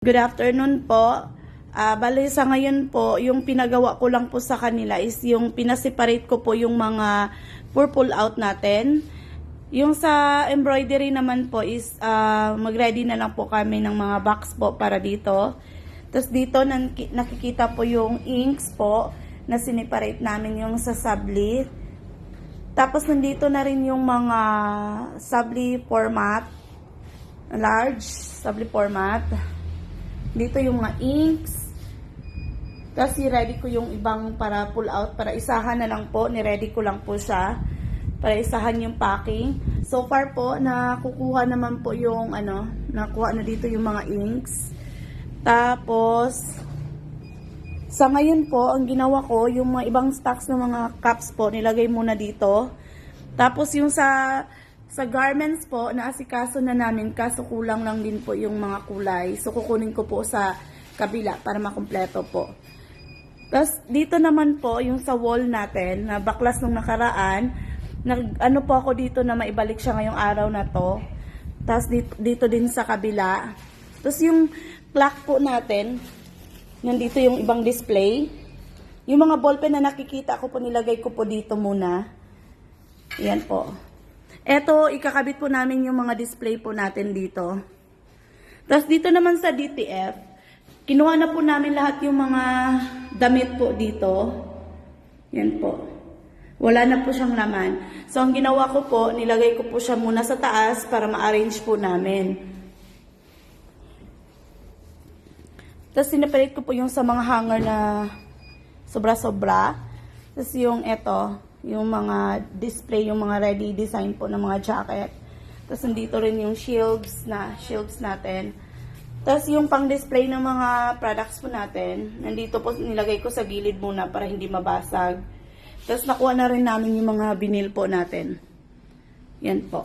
Good afternoon po. Bale sa ngayon po, yung pinagawa ko lang po sa kanila is yung pinaseparate ko po yung mga purple out natin. Yung sa embroidery naman po is mag-ready na lang po kami ng mga box po para dito. Tapos dito nakikita po yung inks po na sineparate namin yung sa sabli. Tapos nandito na rin yung mga sabli format, large sabli format. Dito yung mga inks. Kasi ready ko yung ibang para pull out. Para isahan na lang po. Niready ko lang po siya. Para isahan yung packing. So far po, nakukuha naman po yung nakuha na dito yung mga inks. Tapos, sa ngayon po, ang ginawa ko, yung mga ibang stocks ng mga cups po, nilagay muna dito. Tapos yung sa garments po, naasikaso na namin, kaso kulang lang din po yung mga kulay. So, kukunin ko po sa kabila para makumpleto po. Tapos, dito naman po, yung sa wall natin, na baklas nung nakaraan, ano po ako dito na maibalik siya ngayong araw na to. Tapos, dito din sa kabila. Tapos, yung clock po natin, nandito yung ibang display. Yung mga ballpen na nakikita ko po, nilagay ko po dito muna. Yan po. Eto, ikakabit po namin yung mga display po natin dito. Tapos dito naman sa DTF, kinuha na po namin lahat yung mga damit po dito. Yan po. Wala na po siyang laman. So, ang ginawa ko po, nilagay ko po siya muna sa taas para ma-arrange po namin. Tapos, sinaparate ko po yung sa mga hanger na sobra-sobra. Tapos, yung eto, yung mga display, yung mga ready design po ng mga jacket. Tapos nandito rin yung shields natin. Tapos yung pang display ng mga products po natin, nandito po nilagay ko sa gilid muna para hindi mabasag. Tapos nakuha na rin namin yung mga vinyl po natin. Yan po.